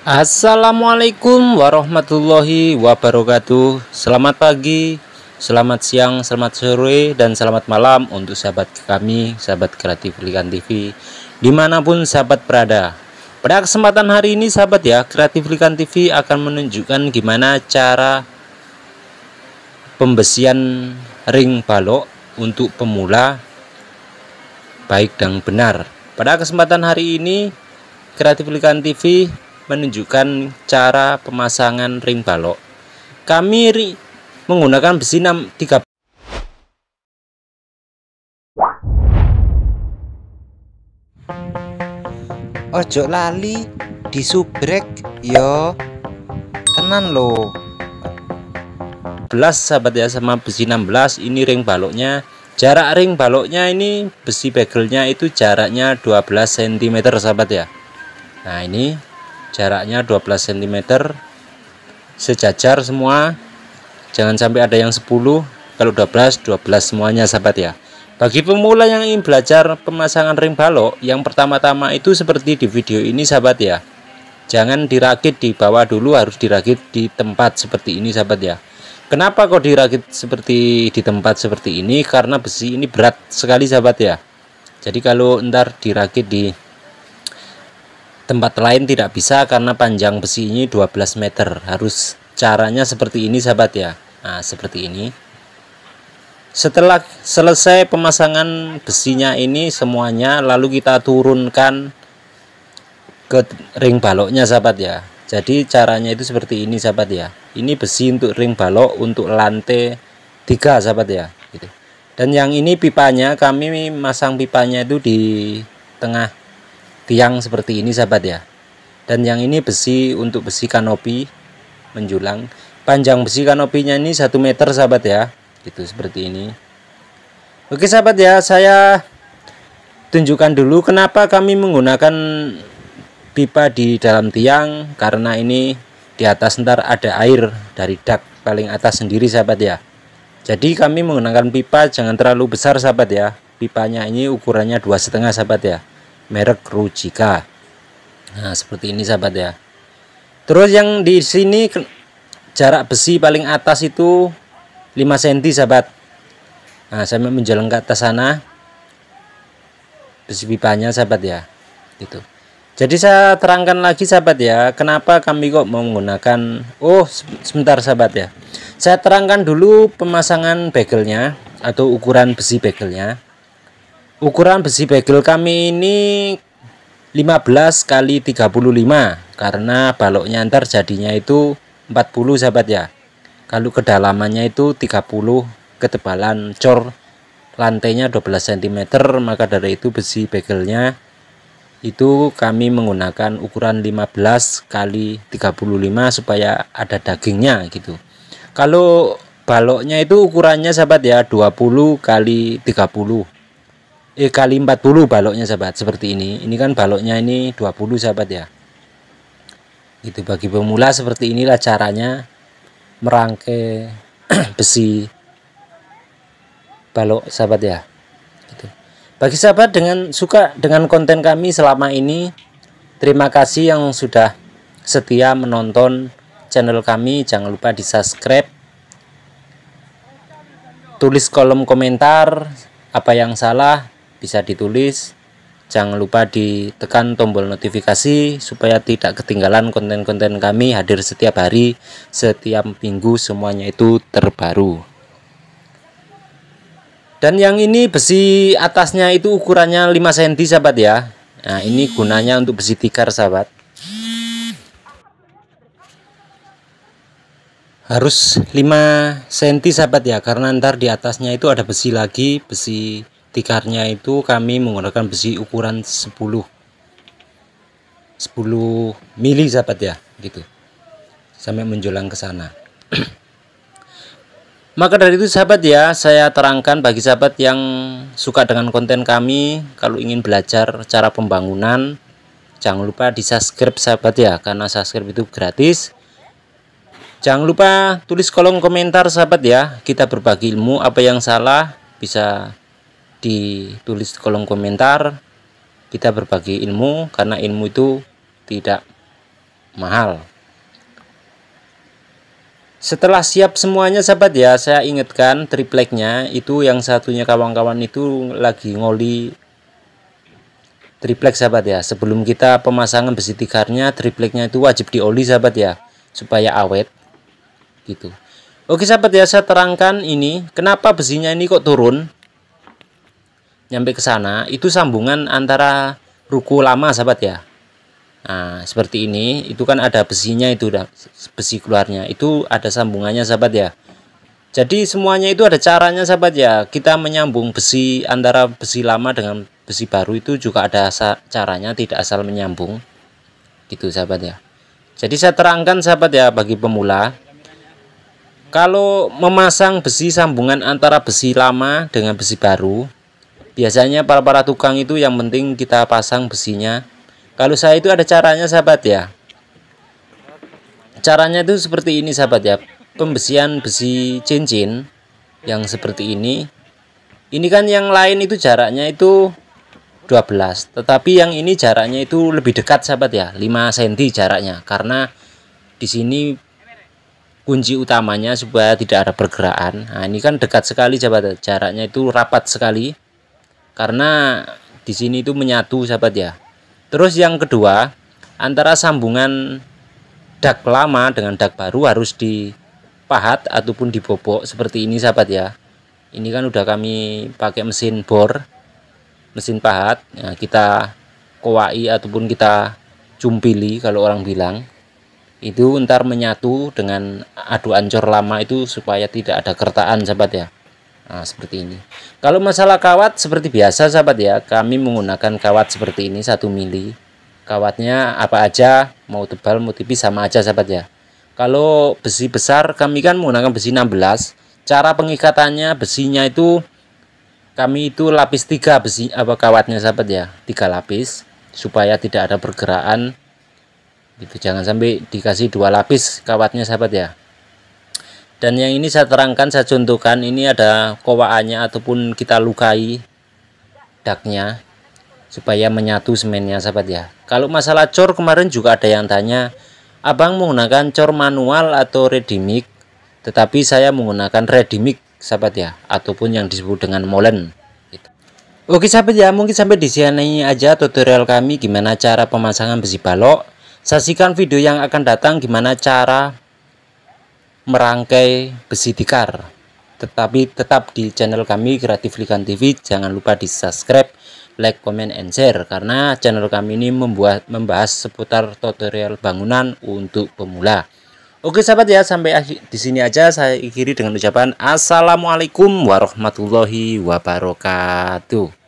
Assalamualaikum warahmatullahi wabarakatuh. Selamat pagi, selamat siang, selamat sore, dan selamat malam untuk sahabat kami, sahabat Kreatif Likan TV, dimanapun sahabat berada. Pada kesempatan hari ini sahabat ya, Kreatif Likan TV akan menunjukkan gimana cara pembesian ring balok untuk pemula baik dan benar. Pada kesempatan hari ini Kreatif Likan TV menunjukkan cara pemasangan ring balok. Kami menggunakan besi 3. Ojo lali disubrek yo, tenan lo. Belas sahabat ya, sama besi 16 ini ring baloknya. Jarak ring baloknya ini besi begelnya itu jaraknya 12 cm sahabat ya. Nah ini jaraknya 12 cm, sejajar semua, jangan sampai ada yang 10. Kalau 12 semuanya sahabat ya. Bagi pemula yang ingin belajar pemasangan ring balok, yang pertama-tama itu seperti di video ini sahabat ya, jangan dirakit di bawah dulu, harus dirakit di tempat seperti ini sahabat ya. Kenapa kok dirakit seperti di tempat seperti ini? Karena besi ini berat sekali sahabat ya. Jadi kalau ntar dirakit di tempat lain tidak bisa, karena panjang besi ini 12 meter. Harus caranya seperti ini sahabat ya. Nah seperti ini. Setelah selesai pemasangan besinya ini semuanya, lalu kita turunkan ke ring baloknya sahabat ya. Jadi caranya itu seperti ini sahabat ya. Ini besi untuk ring balok untuk lantai 3 sahabat ya gitu. Dan yang ini pipanya, kami masang pipanya itu di tengah tiang seperti ini sahabat ya. Dan yang ini besi untuk besi kanopi menjulang. Panjang besi kanopinya ini 1 meter sahabat ya, gitu seperti ini. Oke sahabat ya, saya tunjukkan dulu kenapa kami menggunakan pipa di dalam tiang. Karena ini di atas ntar ada air dari dak paling atas sendiri sahabat ya. Jadi kami menggunakan pipa jangan terlalu besar sahabat ya. Pipanya ini ukurannya 2,5 sahabat ya, merek Rujika. Nah seperti ini sahabat ya. Terus yang di sini jarak besi paling atas itu 5 cm sahabat. Nah saya menjalan ke atas sana besi pipanya sahabat ya gitu. Jadi saya terangkan lagi sahabat ya, kenapa kami kok mau menggunakan, sebentar sahabat ya, saya terangkan dulu pemasangan begelnya atau ukuran besi begelnya. Ukuran besi begel kami ini 15 kali 35, karena baloknya ntar jadinya itu 40 sahabat ya. Kalau kedalamannya itu 30, ketebalan cor lantainya 12 cm, maka dari itu besi begelnya itu kami menggunakan ukuran 15 kali 35 supaya ada dagingnya gitu. Kalau baloknya itu ukurannya sahabat ya 20 kali 30 kali 40 baloknya sahabat, seperti ini. Ini kan baloknya ini 20 sahabat ya. Itu bagi pemula seperti inilah caranya merangkai besi balok sahabat ya. Gitu. Bagi sahabat dengan suka dengan konten kami selama ini, terima kasih yang sudah setia menonton channel kami. Jangan lupa di subscribe, tulis kolom komentar apa yang salah bisa ditulis. Jangan lupa ditekan tombol notifikasi supaya tidak ketinggalan konten-konten kami hadir setiap hari, setiap minggu, semuanya itu terbaru. Dan yang ini besi atasnya itu ukurannya 5 cm sahabat ya. Nah ini gunanya untuk besi tikar sahabat. Harus 5 cm sahabat ya, karena ntar di atasnya itu ada besi lagi. Besi tikarnya itu kami menggunakan besi ukuran 10 mili sahabat ya gitu, sampai menjulang ke sana. Maka dari itu sahabat ya, saya terangkan bagi sahabat yang suka dengan konten kami, kalau ingin belajar cara pembangunan, jangan lupa di subscribe sahabat ya, karena subscribe itu gratis. Jangan lupa tulis kolom komentar sahabat ya, kita berbagi ilmu. Apa yang salah bisa ditulis di kolom komentar. Kita berbagi ilmu, karena ilmu itu tidak mahal. Setelah siap semuanya sahabat ya, saya ingatkan tripleknya itu, yang satunya kawan-kawan itu lagi ngoli triplek sahabat ya. Sebelum kita pemasangan besi tikarnya, tripleknya itu wajib dioli sahabat ya, supaya awet gitu. Oke sahabat ya, saya terangkan ini kenapa besinya ini kok turun nyampe ke sana. Itu sambungan antara ruko lama sahabat ya. Nah seperti ini, itu kan ada besinya, itu udah besi keluarnya, itu ada sambungannya sahabat ya. Jadi semuanya itu ada caranya sahabat ya. Kita menyambung besi antara besi lama dengan besi baru itu juga ada caranya, tidak asal menyambung gitu sahabat ya. Jadi saya terangkan sahabat ya, bagi pemula, kalau memasang besi sambungan antara besi lama dengan besi baru, biasanya para tukang itu yang penting kita pasang besinya. Kalau saya itu ada caranya sahabat ya. Caranya itu seperti ini sahabat ya. Pembesian besi cincin yang seperti ini. Ini kan yang lain itu jaraknya itu 12, tetapi yang ini jaraknya itu lebih dekat sahabat ya, 5 cm jaraknya. Karena di sini kunci utamanya supaya tidak ada pergerakan. Nah, ini kan dekat sekali sahabat, jaraknya itu rapat sekali. Karena di sini itu menyatu sahabat ya. Terus yang kedua, antara sambungan dak lama dengan dak baru harus dipahat ataupun dibobok seperti ini sahabat ya. Ini kan udah kami pakai mesin bor, mesin pahat. Nah, kita kowai ataupun kita cumpili kalau orang bilang. Itu ntar menyatu dengan adu ancor lama itu supaya tidak ada kertaan sahabat ya. Nah, seperti ini. Kalau masalah kawat seperti biasa sahabat ya, kami menggunakan kawat seperti ini 1 mili. Kawatnya apa aja, mau tebal mau tipis sama aja sahabat ya. Kalau besi besar kami kan menggunakan besi 16. Cara pengikatannya besinya itu kami itu lapis 3 besi kawatnya sahabat ya, 3 lapis supaya tidak ada pergerakan. Gitu, jangan sampai dikasih 2 lapis kawatnya sahabat ya. Dan yang ini saya terangkan, saya contohkan, ini ada kowaannya ataupun kita lukai daknya supaya menyatu semennya sahabat ya. Kalau masalah cor kemarin juga ada yang tanya, abang menggunakan cor manual atau ready-mix? Tetapi saya menggunakan ready-mix sahabat ya, ataupun yang disebut dengan molen gitu. Oke sahabat ya, mungkin sampai di sini aja tutorial kami gimana cara pemasangan besi balok. Saksikan video yang akan datang gimana cara merangkai besi tikar. Tetapi tetap di channel kami Kreatif Likan TV, jangan lupa di subscribe, like, comment, and share, karena channel kami ini membahas seputar tutorial bangunan untuk pemula. Oke sahabat ya, sampai di sini aja saya akhiri dengan ucapan assalamualaikum warahmatullahi wabarakatuh.